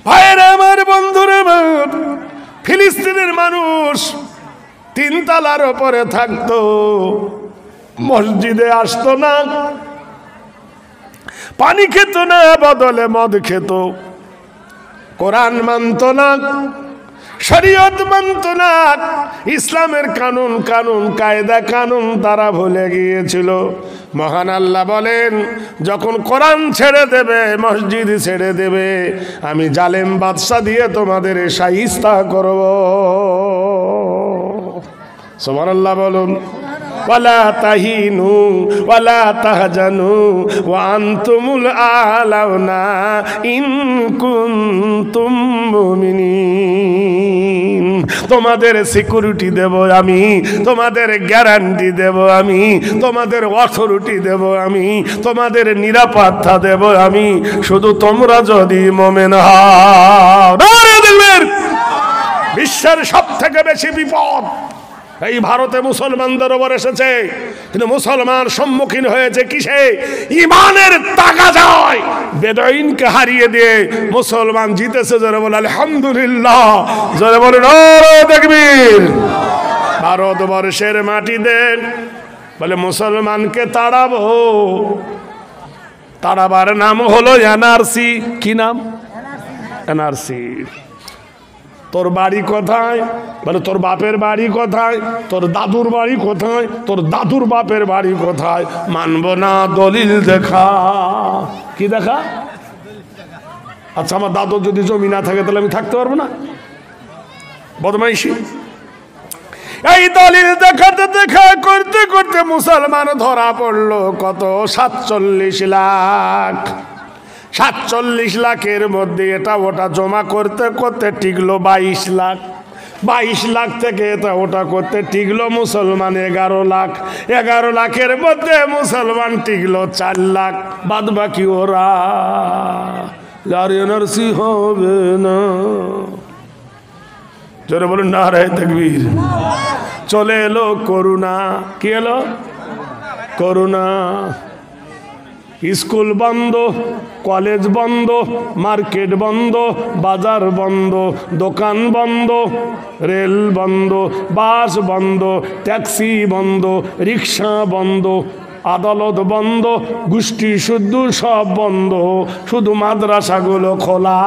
ভাইয়েরা আমার, বন্ধুরা আমার, ফিলিস্তিনের মানুষ 3 তলার উপরে থাকতো, মসজিদে আসতো না, পানি খেত না, বদলে মদ খেত, কোরআন মানত না, শরীয়ত মানত না, ইসলামের কানুন কায়দা কানুন তারা ভুলে গিয়েছিল। মহান আল্লাহ বলেন, যখন কোরআন ছেড়ে দেবে, মসজিদ ছেড়ে দেবে, আমি জালেম বাদশা দিয়ে তোমাদের শাইস্তা করব। সুবহানাল্লাহ বলুন। ওয়ালা তাহিনু ওয়ালা তাহজানু ওয়া আনতুমুল আলাউনা ইন কুনতুম মুমিনিন। তোমাদের সিকিউরিটি দেব আমি, তোমাদের গ্যারান্টি দেব আমি, তোমাদের অথরিটি দেব আমি, তোমাদের নিরাপত্তা দেব আমি, শুধু তোমরা যদি মুমিন হও। দেখবেন বিশ্বের সবথেকে বেশি বিপদ এই ভারতে মুসলমানদের ওপর এসেছে, কিন্তু মুসলমান সম্মুখীন হয়েছে কিসে? ইমানের তাগাজায় বেদুইনকে হারিয়ে দিয়ে মুসলমান জিতেছে। জোরে বলে আলহামদুলিল্লাহ, জোরে বলে নারে তাকবীর। ভারতবর্ষের মাটিতে বলে মুসলমানকে তাড়াবো, তাড়াবার নাম হলো এনআরসি। কি নাম? এনআরসি। তোর বাড়ি কোথায়? বলে তোর বাপের বাড়ি কোথায়? তোর দাদুর বাড়ি কোথায়? তোর দাদুর বাপের বাড়ি কোথায়? মানব না, দলিল দেখা। কি দেখা? আচ্ছা, আমার দাদুর যদি জমি না থাকে তাহলে আমি থাকতে পারবো না? বদমাইশি। এই দলিল দেখাতে দেখা করতে করতে মুসলমান ধরা পড়লো কত? 47 লাখ। 47 লাখের মধ্যে এটা ওটা জমা করতে করতে টিকলো 22 লাখ। 22 লাখ থেকে এটা ওটা করতে টিকলো মুসলমান 11 লাখ। 11 লাখের মধ্যে মুসলমান টিকলো 4 লাখ। বাদ বাকি ওরা আর এনআরসি হবে না। জোরে বলুন নারে তাকবীর। চলে এলো করোনা। কি এলো? করোনা। স্কুল বন্ধ, কলেজ বন্ধ, মার্কেট বন্ধ, বাজার বন্ধ, দোকান বন্ধ, রেল বন্ধ, বাস বন্ধ, ট্যাক্সি বন্ধ, রিক্সা বন্ধ, আদালত বন্ধ, গোষ্ঠী শুদ্ধ সব বন্ধ, শুধু মাদ্রাসাগুলো খোলা।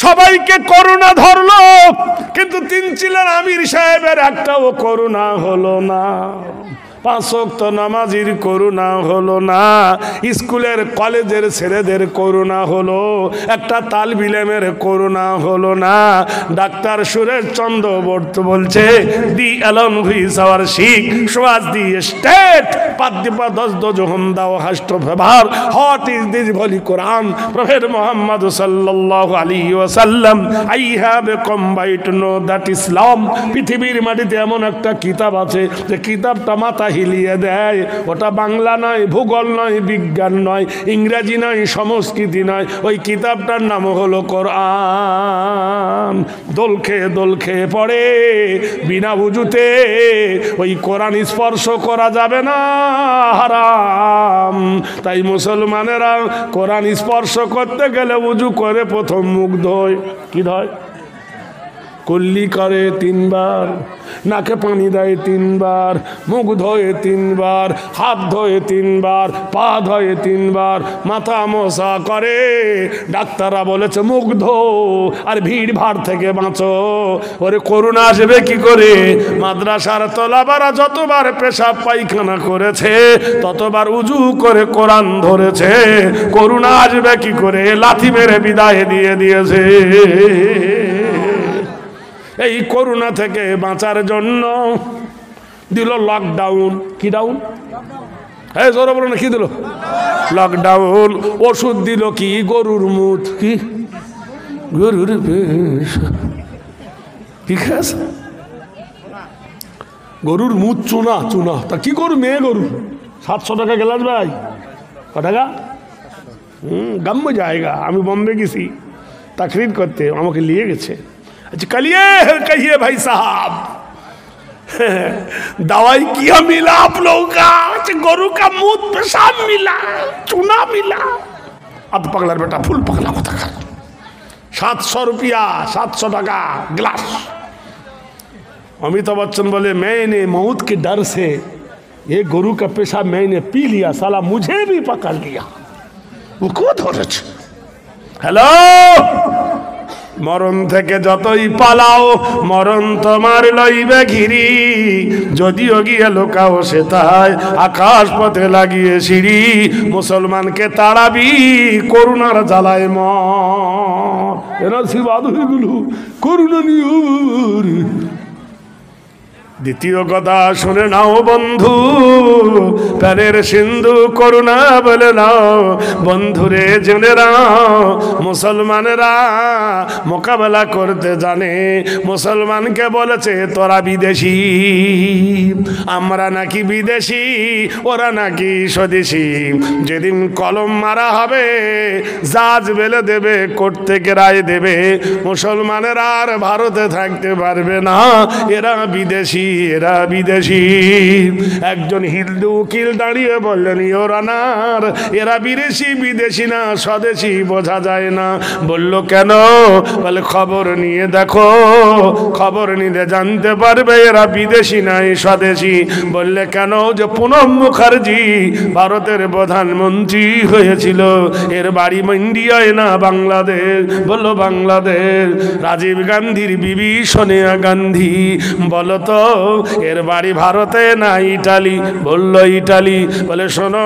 সবাইকে করোনা ধরলো, কিন্তু 3 চিলার আমির সাহেবের একটাও করোনা হলো না। 5 ওয়াক্ত নামাজির করোনা হলো না। স্কুলের কলেজের ছেলেদের করোনা হলো, একটা তালবিলেমের করোনা হলো না। ডাক্তার সুরেশ চন্দ্রবর্ত বলছে, দি অ্যালন হুইজ our sick was the state পাদ্যপাদস দজহম দাও হাস্ট ফেভার what is this holy Quran prophet Muhammad সাল্লাল্লাহু আলাইহি ওয়াসাল্লাম I have combined no that Islam. পৃথিবীর মাটিতে এমন একটা কিতাব আছে যে কিতাবটা মাথা হিলিয়ে দেয়। ওটা বাংলা নয়, ভূগোল নয়, বিজ্ঞান নয়, ইংরেজি নয়, সংস্কৃতি নয়, ওই কিতাবটার নাম হলো কোরআন। দোল খেয়ে পড়ে বিনা উজুতে ওই কোরআন স্পর্শ করা যাবে না, হারাম। তাই মুসলমানেরা কোরআন স্পর্শ করতে গেলে উজু করে প্রথম মুখ ধোয়। কি ধোয়? কুল্লি করে 3 বার, নাকে পানি দেয় 3 বার, মুখ ধোয়ে 3 বার, হাত ধোয়ে 3 বার, পা ধোয়ে 3 বার, মাথা মোছা করে। ডাক্তাররা বলেছে মুখ ধো আর ভিড় ভাড় থেকে বাঁচো। ওরে করোনা আসবে কি করে? মাদ্রাসার তলাবারা যতবার পেশাব পায়খানা করেছে, ততবার উজু করে কোরআন ধরেছে। করোনা আসবে কি করে? লাথি মেরে বিদায় দিয়ে দিয়েছে। এই করোনা থেকে বাঁচার জন্য দিল লকডাউন। কি ডাউন? এই জোরে বলো না, কি দিল? লকডাউন। ওষুধ দিল কি? গরুর মুত। কি? গরুর কি খাস? গরুর মুত চুনা। চুনা তা কি গরু? মেয়ে গরু। 700 টাকা গ্লাস ভাই। ক টাকা? গাম্য জায়গা। আমি বম্বে গেছি তাকরির করতে, আমাকে নিয়ে গেছে। अच्छा कहिए भाई साहब, दवाई क्या मिला आप लोगों का? गोरू का मूत पेशाब मिला, चूना मिला। আধ পাগলার বেটা, ফুল পাগলা কোথাকার। 700 रुपया, 700 টাকা গ্লাস। अमिताभ बच्चन बोले मैंने मौत के डर से ये गरु का पेशाब मैंने पी लिया, साला मुझे भी पकड़ लिया। वो को धरेছে? हेलो, মরণ থেকে যতই পালাও মরণ তোমার লইবে ঘিরি, যদিও গিয়ে লুকাও সে তাই আকাশ পথে লাগিয়ে সিঁড়ি। মুসলমানকে তাড়াবি করুণার জ্বালায় মর। এরা শিবাদ হয়ে গেল করুণা নিয়ে। দ্বিতীয় কথা শুনে নাও বন্ধু, প্রাণের সিন্ধু করুণা বলে নাও বন্ধুরে, জেনে নাও মুসলমানেরা মোকাবেলা করতে জানে। মুসলমানকে বলেছে তোরা বিদেশি, আমরা নাকি বিদেশি, ওরা নাকি স্বদেশি। যেদিন কলম মারা হবে জাজ বেলে দেবে, কোর্ট থেকে রায় দেবে, মুসলমানেরা আর ভারতে থাকতে পারবে না, এরা বিদেশি, এরা বিদেশি। একজন হিন্দু উকিল দাঁড়িয়ে বললেন ইওর অনার, এরা বিদেশি বিদেশি না স্বদেশি বোঝা যায় না। বলল কেন? বলে খবর নিয়ে দেখো, খবর নিলে জানতে পারবে এরা বিদেশি নাই স্বদেশি। বললে কেন? যে প্রণব মুখার্জি ভারতের প্রধানমন্ত্রী হয়েছিল, এর বাড়ি ইন্ডিয়ায় না বাংলাদেশ। বললো বাংলাদেশ। রাজীব গান্ধীর বিবি সোনিয়া গান্ধী, বলো তো এর বাড়ি ভারতে না ইটালি? বলল ইটালি। বলে শোনো,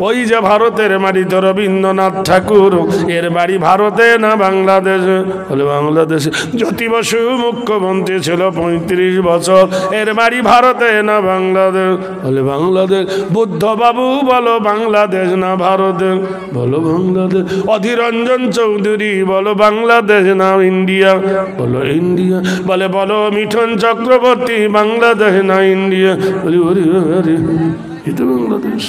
ওই যে ভারতের মাটিতে রবীন্দ্রনাথ ঠাকুর, এর বাড়ি ভারতে না বাংলাদেশ? বলে বাংলাদেশ। জ্যোতি বসু মুখ্যমন্ত্রী ছিল 35 বছর, এর বাড়ি ভারতে না বাংলাদেশ? বলে বাংলাদেশ। বুদ্ধ বাবু বলো বাংলাদেশ না ভারতে? বলো বাংলাদেশ। অধীর রঞ্জন চৌধুরী বলো বাংলাদেশ না ইন্ডিয়া? বলো ইন্ডিয়া। বলে বলো মিঠুন চক্রবর্তী বাংলাদেশ না ইন্ডিয়া? বলি ওরে আরে এটা বাংলাদেশ।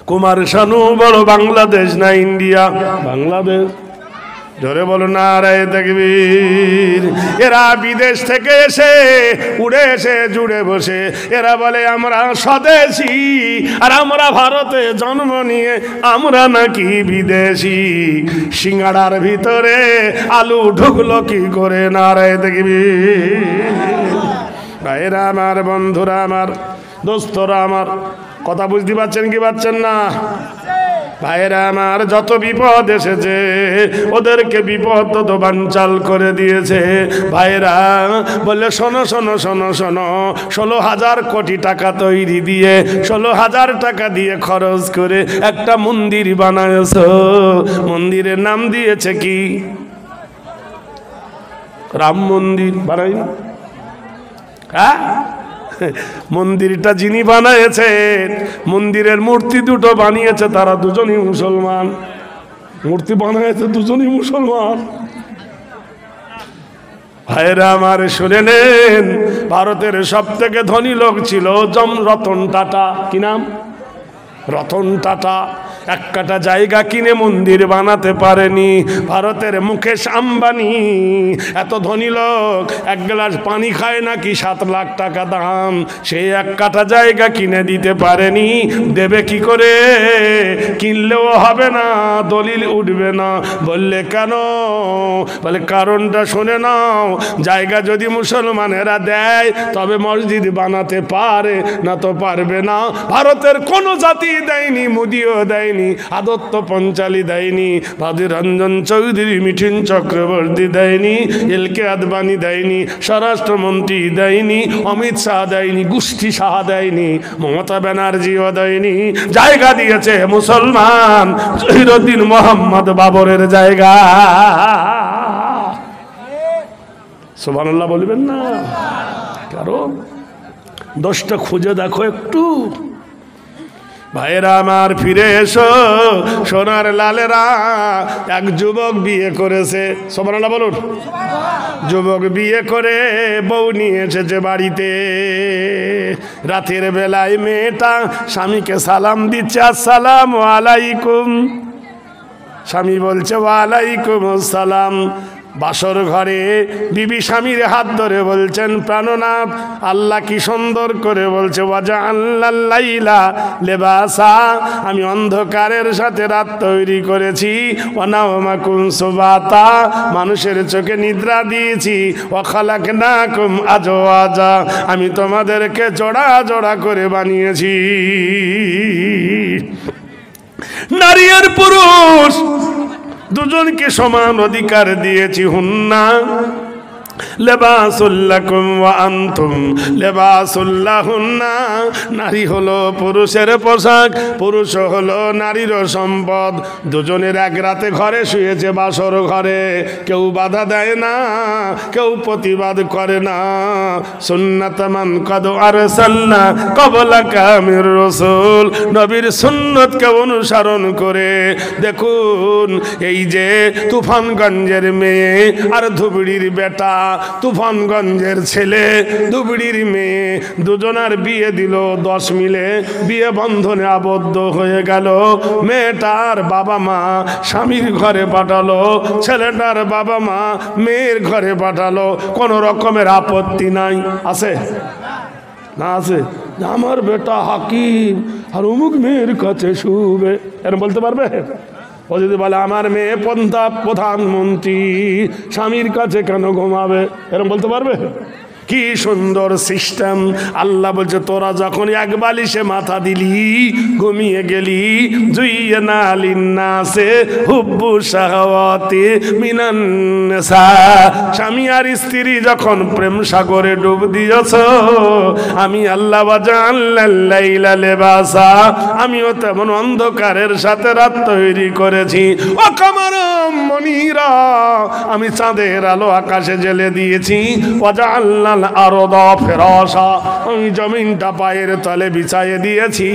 কুমার শানু বলো বাংলাদেশ না ইন্ডিয়া? বাংলাদেশ। ধরে বলো নারায়ে তাকবীর। এরা বিদেশ থেকে এসে উড়ে এসে জুড়ে বসে এরা বলে আমরা স্বদেশি, আর আমরা ভারতে জন্ম নিয়ে আমরা নাকি বিদেশি। সিঙ্গাড়ার ভিতরে আলু ঢুকলো কি করে? নারায়ে তাকবীর। ভাইরা আমার, বন্ধুরা আমার, দোস্তরা আমার, কথা বুঝতে পারছেন কি পারছেন না? ভাইরা আমার, যত বিপদ এসেছে ওদেরকে বিপদ তত বানচাল করে দিয়েছে। ভাইরা বললে শোনো শোনো শোনো শোনো, 16,000 কোটি টাকা তৈরি দিয়ে 16,000 টাকা দিয়ে খরচ করে একটা মন্দির বানায়ছ। মন্দিরের নাম দিয়েছে কি? রাম মন্দির। বানাইনি? হ্যাঁ, মন্দিরটা যিনি বানিয়েছেন, মন্দিরের মূর্তি দুটো বানিয়েছে তারা দুজনই মুসলমান। মূর্তি বানিয়েছে দুজনই মুসলমান। ভাইরা আমার শুনে নেন, ভারতের সব থেকে ধনী লোক ছিল রতন টাটা। কি নাম? রতন টাটা। এক কাটা জায়গা কিনে মন্দির বানাতে পারেনি। ভারতের মুকেশ আম্বানি এত ধনী লোক, এক গ্লাস পানি খায় নাকি 7 লাখ টাকা দাম, সে এক কাটা জায়গা কিনে দিতে পারেনি। দেবে কি করে? কিনলেও হবে না, দলিল উঠবে না। বললে কেন? বলে কারণটা শুনে নাও, জায়গা যদি মুসলমানেরা দেয় তবে মসজিদ বানাতে পারে, না তো পারবে না। ভারতের কোনো জাতি দেয়নি, মোদিও দেয়নি, আদত্ত পঞ্চালি দেয়নি, অধীর রঞ্জন চৌধুরী, মিঠুন চক্রবর্তী দেয়নি, এলকে আদবানি দেয়নি, স্বরাষ্ট্রমন্ত্রী দেয়নি, অমিত শাহ দেয়নি, গোষ্ঠী শাহ দেয়নি, মমতা ব্যানার্জিও দেয়নি। জায়গা দিয়েছে মুসলমান, জহিরুদ্দিন মোহাম্মদ বাবরের জায়গা। সুবহানাল্লাহ বলবেন না? কারণ দোষটা খুঁজে দেখো একটু। ভাইরা আমার ফিরে এসো, সোনার লালেরা। এক যুবক বিয়ে করেছে, সুবহানাল্লাহ বলুন। যুবক বিয়ে করে বউ নিয়ে এসেছে বাড়িতে। রাতের বেলায় মেয়েটা স্বামীকে সালাম দিচ্ছে, আসসালামু আলাইকুম। স্বামী বলছে ওয়ালাইকুম আসসালাম। বাসর ঘরে বিবি স্বামীর হাত ধরে বলছেন, প্রাণনাথ আল্লাহ কি সুন্দর করে বলছে, ওয়াজআলনাল লাইলা লিবাসা, আমি অন্ধকারের সাথে রাত তৈরি করেছি, ওয়া নাওমাকুম সুবাতা, মানুষের চোখে নিদ্রা দিয়েছি, ওয়া খালাকনাকুম আজওয়াজা, আমি তোমাদেরকে জোড়া জোড়া করে বানিয়েছি। নারী আর পুরুষ দুজনকে সমান অধিকার দিয়েছি। হুন্না লিবাসুল লাকুম ওয়া আনতুম লিবাসুল লাহুন্না, নারী হলো পুরুষের পোশাক, পুরুষ হলো নারীর সম্পদ। দুজনের এক রাতে ঘরে শুয়েছে, বাসর ঘরে, কেউ বাধা দেয় না, কেউ প্রতিবাদ করে না। সুন্নাত মান কদ আরসালনা ক্বাবলাকা মির রাসূল, নবীর সুন্নতকে অনুসরণ করে দেখুন, এই যে তুফানগঞ্জের মেয়ে আর ধুবড়ির বেটা, তুফানগঞ্জের ছেলে ধুবড়ির মেয়ে, দুজনার বিয়ে দিল 10 মিলে, বিয়ে বন্ধনে আবদ্ধ হয়ে গেল। মেয়েটার বাবা মা স্বামীর ঘরে পাঠালো, ছেলেটার বাবা মা মেয়ের ঘরে পাঠালো, কোনো রকমের আপত্তি নাই। আছে না? আছে। আমার বেটা হাকিম আর অমুক মেয়ের কাছে শুবে, এরকম বলতে পারবে? ও যদি বলে আমার মেয়ে প্রধানমন্ত্রী, স্বামীর কাছে কেন ঘুমাবে, এরকম বলতে পারবে? কি সুন্দর সিস্টেম। আল্লাহ বলছে, তোরা যখন এক বালিশে মাথা দিলি, ঘুমিয়ে গেলি, জুইয়্যিনা লিন্নাসে হুব্বু শাহাওয়াতি মিনান নিসা, স্বামী আর স্ত্রী যখন প্রেম সাগরে ডুব দিয়েছ, আমি আল্লাহ ওয়াজআলনাল লাইলা লিবাসা, আমিও তেমন অন্ধকারের সাথে রাত তৈরি করেছি। ও কামারাম মনিরা, আমি চাঁদের আলো আকাশে জ্বেলে দিয়েছি। ওয়াজআলনা আরদা ফিরাশা, আমি জমিনটা পায়ের তলে বিছাইয়ে দিয়েছি।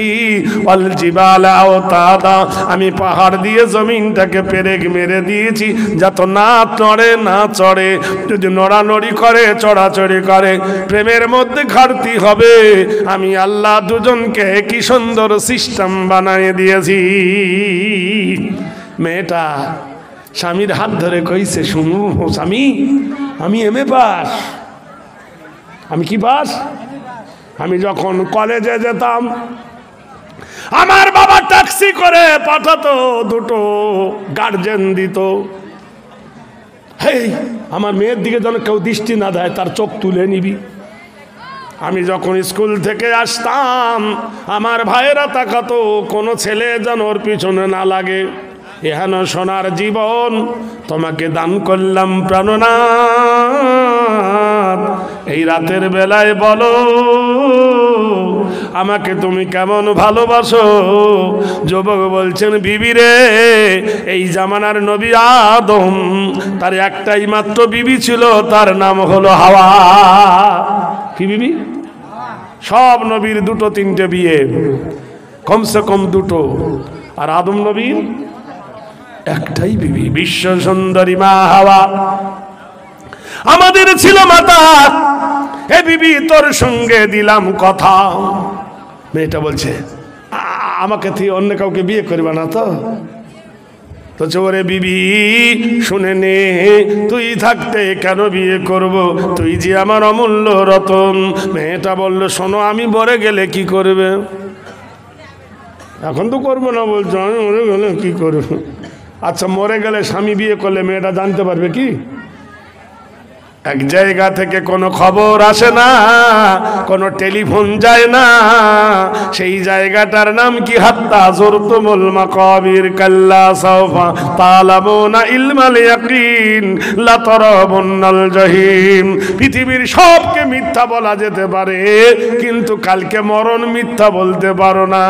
ওয়াল জিবালা আওতাদা, আমি পাহাড় দিয়ে জমিনটাকে পেরেক মেরে দিয়েছি, যাতে না নড়ে না চড়ে। যদি নড়ানড়ি করে, চড়াচড়ি করে, প্রেমের মধ্যে ঘাটতি হবে। আমি আল্লাহ দুজনকে কি সুন্দর সিস্টেম বানিয়ে দিয়েছি। মেয়েটা স্বামীর হাত ধরে কইছে, শুনু স্বামী, আমি এমএ পাস। আমি কি পাস? আমি যখন কলেজে যেতাম, আমার বাবা ট্যাক্সি করে পাঠাতো, দুটো গার্জেন দিত। হেই, আমার মেয়ের দিকে যেন কেউ দৃষ্টি না দেয়, তার চোখ তুলে নিবি। আমি যখন স্কুল থেকে আসতাম, আমার ভাইয়েরা তাকাতো, কোনো ছেলে যেন ওর পিছনে না লাগে। এহেন সোনার জীবন তোমাকে দান করলাম প্রাণনাথ, এই রাতের বেলায় বলো আমাকে তুমি কেমন ভালোবাসো। যুবক বলছেন, বিবি রে, এই জামানার নবী আদম, তার একটাই মাত্র বিবি ছিল, তার নাম হলো হাওয়া। কি বিবি? সব নবীর 2-3টে বিয়ে, কমসে কম 2। আর আদম নবীর একটাই বিবি, বিশ্ব সুন্দরী মা হাওয়া। আমাদের ছিল মাতা, হে বিবি তোর সঙ্গে দিলাম কথা। মেয়েটা বলছে, আমাকে তুই অন্য কাউকে বিয়ে করবে না তো? তো ওরে বিবি শুনে নে, তুই থাকতে কেন বিয়ে করব, তুই যে আমার অমূল্য রতন। মেয়েটা বলল, শোনো, আমি মরে গেলে কি করবে? এখন তো করবো না বলছো, আমি মরে গেলে কি করবো? আচ্ছা, মরে গেলে স্বামী বিয়ে করলে মেয়েটা জানতে পারবে কি? এক জায়গা থেকে কোনো খবর আসে না, কোনো টেলিফোন যায় না, সেই জায়গাটার নাম কি? হাত্তা যুরতুমুল মাকাবির কাল্লা সাওফা তালামুনা ইলমাল ইয়াকিন লা তারাবুন্নাল জাহিম। পৃথিবীর সবকে মিথ্যা বলা যেতে পারে, কিন্তু কালকে মরণ মিথ্যা বলতে পারো না।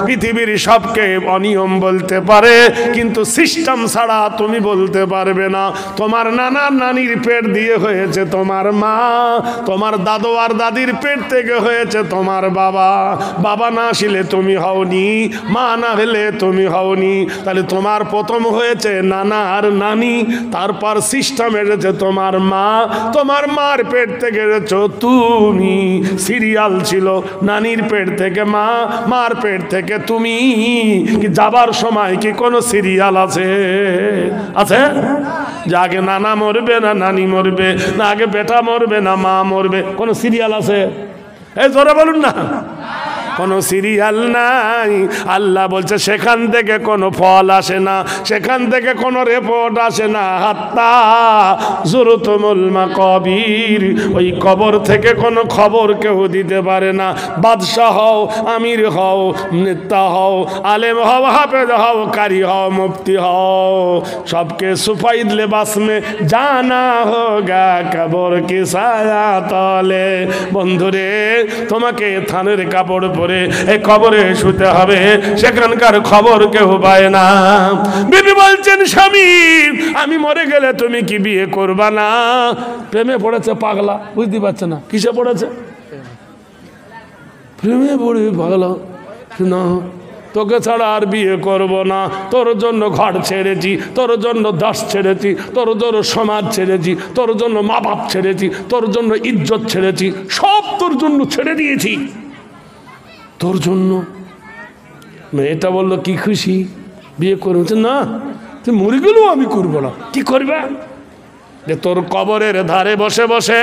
পৃথিবীর সবকে অনিয়ম বলতে পারে, কিন্তু সিস্টেম ছাড়া তুমি বলতে পারবে না। তোমার নানা নানির পেট দিয়ে হয়েছে তোমার মা, তোমার দাদু আর দাদির পেট থেকে হয়েছে তোমার বাবা, বাবা না আসলে তুমি হওনি, মা না হলে তুমি হওনি। তাহলে তোমার প্রথম হয়েছে নানা আর নানি, তারপর সিস্টেম এসেছে তোমার মা, তোমার মার পেট থেকে এসেছ তুমি। সিরিয়াল ছিল নানির পেট থেকে মা, মার পেট থেকে তুমি। কি যাবার সময় কি কোনো সিরিয়াল আছে? আছে? যে আগে নানা মরবে না নানি মরবে, না আগে বেটা মরবে না মা মরবে, কোনো সিরিয়াল আছে? এই জোরে বলুন না, কোনো সিরিয়াল নাই। আল্লাহ বলছে সেখান থেকে কোনো ফল আসে না, সেখান থেকে কোনো রিপোর্ট আসে না। হাত্তা জুরতুমুল মাকাবির, ওই কবর থেকে কোনো খবর কেউ দিতে পারে না। বাদশাহ হও, আমির হও, নেতা হও, আলেম হও, হাফেজ হও, কারি হও, মুফতি হও, সবকে সুফাইদ লেবাস মে জানা হোগা কবর কি ছায়া তলে। বন্ধুরে, তোমাকে থানের কাপড় পরে এই কবরে শুতে হবে, সেখানকার খবর কেউ পায় না। বিবি বলছেন স্বামী, আমি মরে গেলে তুমি কি বিয়ে করবা না? প্রেমে পড়েছে পাগলা, বুঝতে পারছে না কিসে পড়েছে, প্রেমে পড়ে পাগলা। না, তোকে ছাড়া আর বিয়ে করব না, তোর জন্য ঘর ছেড়েছি, তোর জন্য দাস ছেড়েছি, তোর জন্য সমাজ ছেড়েছি, তোর জন্য মা বাপ ছেড়েছি, তোর জন্য ইজ্জত ছেড়েছি, সব তোর জন্য ছেড়ে দিয়েছি, তোর জন্য। মেয়েটা বললো কি খুশি, বিয়ে করবে না, তুই মরে গেলেও আমি করবো না। কি করবে? যে তোর কবরের ধারে বসে বসে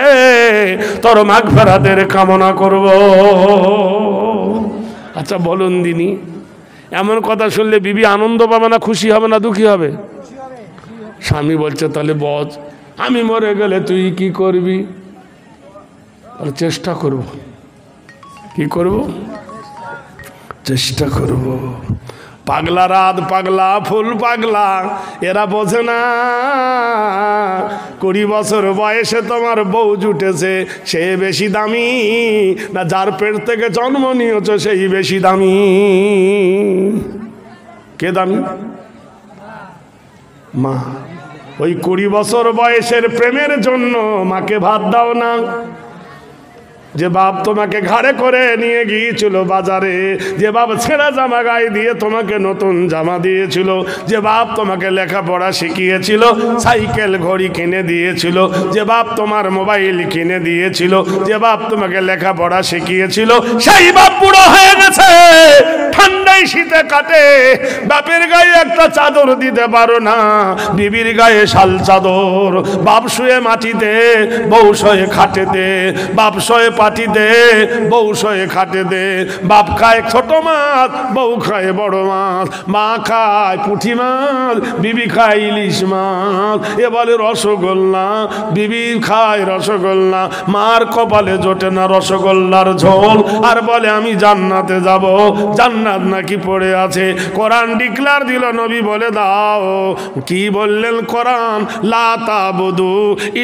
তোর মাগফিরাতের কামনা করব। আচ্ছা বলুন দিনি, এমন কথা শুনলে বিবি আনন্দ পাবে না, খুশি হবে না দুঃখী হবে? স্বামী বলছে তাহলে বল, আমি মরে গেলে তুই কি করবি? চেষ্টা করব। কি করব? চেষ্টা করব। পাগলা রাত পাগলা ফুল পাগলা, এরা বোঝে না 20 বছর বয়সে তোমার বউ জুটেছে, সে বেশি দামি না যার পেট থেকে জন্ম নিয়েছ সেই বেশি দামি? কে দামি? মা। ওই 20 বছর বয়সের প্রেমের জন্য মাকে ভাত দাও না। যে বাপ তোমাকে ঘাড়ে করে নিয়ে গিয়েছিল বাজারে, যে বাপ ছেঁড়া জামা গায়ে দিয়ে তোমাকে নতুন জামা দিয়েছিল, যে বাপ তোমাকে লেখাপড়া শিখিয়েছিল, সাইকেল ঘড়ি কিনে দিয়েছিল, যে বাপ তোমার মোবাইল কিনে দিয়েছিল, যে বাপ তোমাকে লেখাপড়া শিখিয়েছিল, সেই বাপ বুড়ো হয়ে গেছে, ঠান্ডায় শীতে কাটে, বাপের গায়ে একটা চাদর দিতে পারো না, বিবির গায়ে শাল চাদর। বাপ শুয়ে মাটিতে, বউ শুয়ে খাটেতে, বাপ শুয়ে পাটিতে, বউ শুয়ে খাটে দে। বাপ খায় ছোট মাছ, বউ খায় বড় মাছ, মা খায় পুঁটি মাছ, বিবি খায় ইলিশ মাছ। এ বলে রসগোল্লা, বিবি খায় রসগোল্লা, মার কপালে জোটে না রসগোল্লার ঝোল, আর বলে আমি জান্নাতে যাব। জান্নাত নাকি পড়ে আছে। কোরআন ডিক্লার দিল, নবী বলে দাও। কি বললেন কোরআন? লা তাবুদু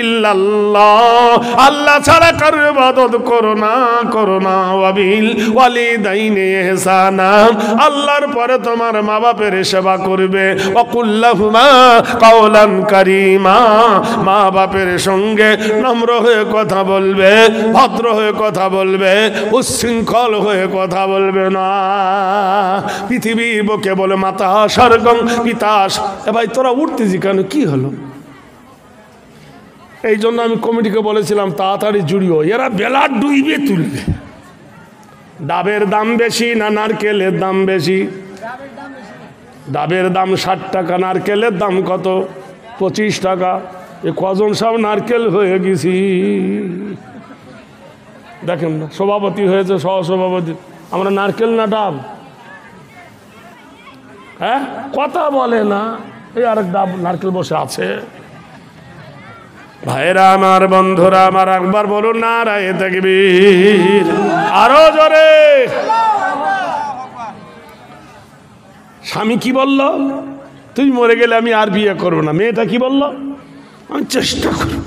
ইল্লাল্লাহ, আল্লাহ ছাড়া কারো ইবাদত করো না, করো না। ওয়াবিল ওয়ালিদাইনি ইহসানা, আল্লাহর পরে তোমার মা বাপের সেবা করবে। ওয়াকুল্লাহুমা কাওলান কারীমা, মা বাপের সঙ্গে নম্র হয়ে কথা বলবে, ভদ্র হয়ে কথা বলবে, উচ্ছৃঙ্খল হয়ে কথা বলবে না। পৃথিবী বুকে বলে মাতা স্বর্গং পিতাস। এ ভাই তোরা উঠতেছি কেন, কি হলো? এই জন্য আমি কমিটিকে বলেছিলাম তাড়াতাড়ি জুড়িও, এরা বেলা ডুইবে তুলবে। ডাবের দাম বেশি না নারকেলের দাম বেশি? ডাবের দাম 60 টাকা, নারকেলের দাম কত? 25 টাকা। এ কজন সব নারকেল হয়ে গেছি দেখেন না, সভাপতি হয়েছে, সহসভাপতি। আমরা নারকেল না ডাব? হ্যাঁ, কথা বলে না। এই আরেক ডাব নারকেল বসে আছে। ভাইরা আমার, বন্ধুরা আমার, একবার বলুন নারায়ে তাকবীর, আরো জোরে। স্বামী কি বলল? তুই মরে গেলে আমি আর বিয়ে করবো না। মেয়েটা কি বলল? আমি চেষ্টা করব।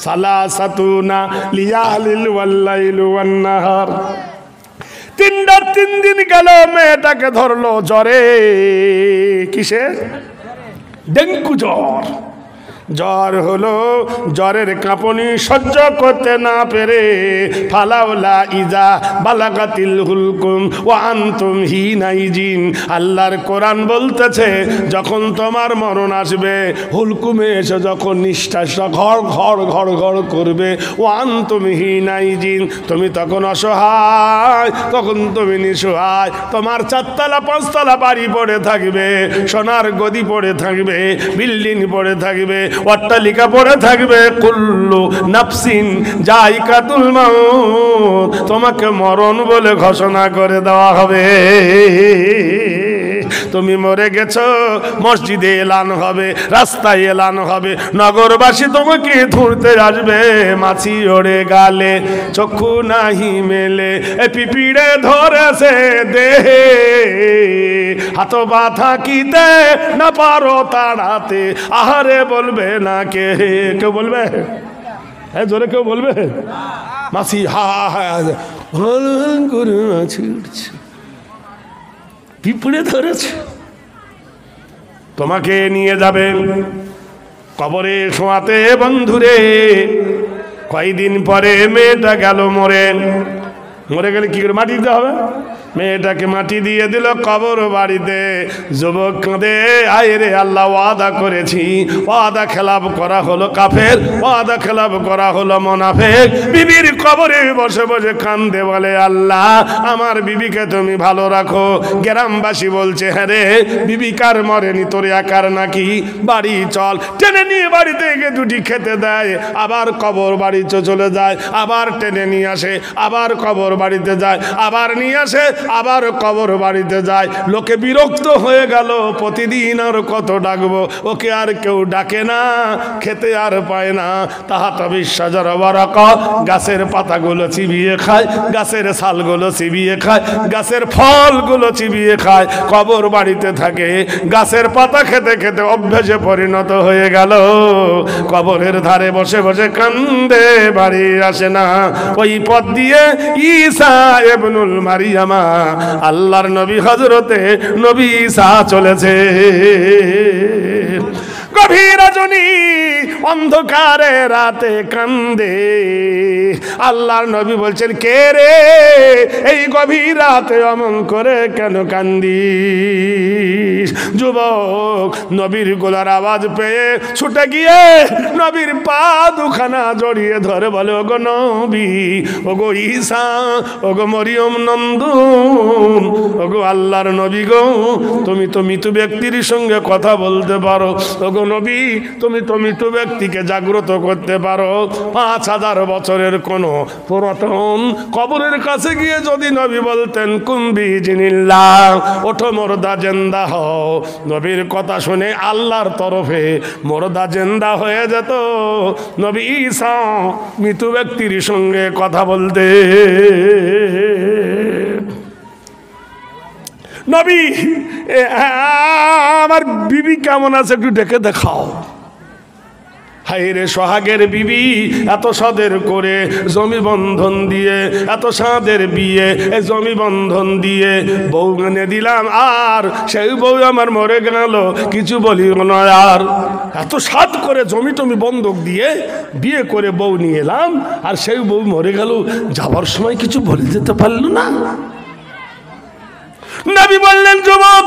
সালাসাতুনা লিয়ালিল ওয়াল্লাইলু ওয়ান্নাহার, 3 দিন গেল, মেয়েটাকে ধরলো জ্বরে। কিসে? ডেঙ্গু জ্বর। জ্বর হলো, জ্বরের কাঁপুনি সহ্য করতে না পেরে ফালাউলা ইজা বালাগাতিল হুলকুম ওয়া আনতুম হিনাইজিন। আল্লাহর কোরআন বলতেছে যখন তোমার মরণ আসবে, হুলকুমে এসে যখন নিঃশ্বাসটা ঘড় ঘড় ঘড় ঘড় করবে, ওয়া আনতুম হিনাইজিন, তুমি তখন অসহায়, তখন তুমি নিঃসহায়। তোমার 4 তলা 5 তলা বাড়ি পড়ে থাকবে, সোনার গদি পড়ে থাকবে, বিল্ডিং পড়ে থাকবে, অট্টালিকা পড়ে থাকবে। কুল্লু নাফসিন যায়কাতুল মাউত, তোমাকে মরণ বলে ঘোষণা করে দেওয়া হবে। তুমি মরে গেছো, মসজিদে এলান হবে, রাস্তায় এলান হবে, নগরবাসী তোমাকে ধরতে আসবে। মাছি ওড়ে গালে, চক্ষু নাহি মেলে, পিপিড়ে ধরেছে দেহে, হাত পা থাকিতে না পারো তাড়াতে, আহারে বলবে না কে? কেউ বলবে? হ্যাঁ, জোরে কেউ বলবে? মাছি হা হা করে মাছি উঠছে, পিঁপড়ে ধরেছে। তোমাকে নিয়ে যাবে কবরে শোয়াতে বন্ধুরে। কয়দিন পরে মেয়েটা গেল মরে। মরে গেলে কি করে? মাটি দিতে হবে। মেয়েটাকে মাটি দিয়ে দিল কবর বাড়িতে। যুবক কাঁদে, আয় রে আল্লাহ, ওয়াদা করেছি, ওয়াদা খেলাপ করা হলো কাফের, ওয়াদা খেলাপ করা হলো মুনাফিক। বিবির কবরে বসে বসে কান্দে, বলে আল্লাহ আমার বিবিকে তুমি ভালো রাখো। গ্রামবাসী বলছে হ্যাঁ রে, বিবি কার মরেনি, তোর একার নাকি? বাড়ি চল। টেনে নিয়ে বাড়িতে গিয়ে দুটি খেতে দেয়, আবার কবর বাড়ি চলে যায়, আবার টেনে নিয়ে আসে, আবার কবর বাড়িতে যায়, আবার নিয়ে আসে, আবার কবর বাড়িতে যায়। লোকে বিরক্ত হয়ে গেল, প্রতিদিন আর কত ডাকবো, ওকে আর কেউ ডাকে না, খেতে আর পায় না। তাহাত বিশ্বাজার বারাকা, গাছের পাতাগুলো চিবিয়ে খায়, গাছের ছালগুলো চিবিয়ে খায়, গাছের ফলগুলো চিবিয়ে খায়, কবর বাড়িতে থাকে। গাছের পাতা খেতে খেতে অভ্যাসে পরিণত হয়ে গেল। কবরের ধারে বসে বসে কান্দে, বাড়ি আসে না। ওই পথ দিয়ে ঈসা ইবনুল মারিয়ামা, আল্লাহর নবী হযরতে নবী ঈসা চলেছে। গভীর রজনী অন্ধকারে রাতে কান্দে। আল্লাহর নবী বলছেন, কে রে এই গভীর রাতে অমন করে কেন কান্দিস? যুবক নবীর গলার আওয়াজ পেয়ে ছুটে গিয়ে নবীর পা দুখানা জড়িয়ে ধরে বলে, ওগো নবী, ওগো ঈসা, ওগো মরিয়ম নন্দন, ওগো আল্লাহর নবী গো, তুমি তো মৃত ব্যক্তির সঙ্গে কথা বলতে পারো। ওগো নবী, তুমি তো মৃত ব্যক্তিকে জাগ্রত করতে পারো। 5000 বছরের কোন পুরাতন কবরের কাছে গিয়ে যদি নবী বলতেন কুম্বি জিনিল্লাহ, ওঠো মুর্দা জিন্দা হও, নবীর কথা শুনে আল্লাহর তরফে মুর্দা জিন্দা হয়ে যেত। নবী ঈসা মৃত ব্যক্তির সঙ্গে কথা বলতে। নবী, আমার বিবি কেমন আছে একটু ডেকে দেখাও। হায় রে সোহাগের বিবি, এত সাদের করে জমি বন্ধন দিয়ে, এত সাদের বিয়ে জমি বন্ধন দিয়ে বউ এনে দিলাম, আর সেই বউ আমার মরে গেল, কিছু বলি না। আর এত সাদ করে জমি টমি বন্ধক দিয়ে বিয়ে করে বউ নিয়ে এলাম, আর সেই বউ মরে গেল, যাবার সময় কিছু বলে যেতে পারল না। নবী বললেন, যুবক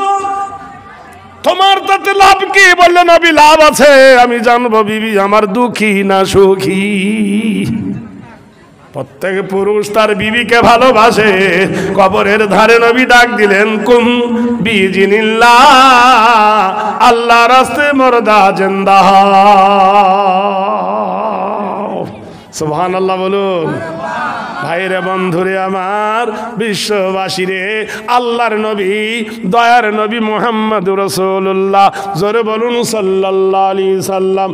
তোমার তাতে লাভ কি? বললেন, নবী লাভ আছে, আমি জানবো বিবি আমার দুঃখী না সুখী। প্রত্যেক পুরুষ তার বিবিকে ভালোবাসে। কবরের ধারে নবী ডাক দিলেন, কুম বিজিনিল্লাহ, আল্লাহ রাস্তে মুর্দা জিন্দা। সুবহানাল্লাহ বলুন। ভাইরে বন্ধুরে আমার, বিশ্ববাসীরে, আল্লাহর নবী, দয়ার নবী মুহাম্মদ রাসূলুল্লাহ, জোরে বলুন সাল্লাল্লাহু আলাইহি সাল্লাম।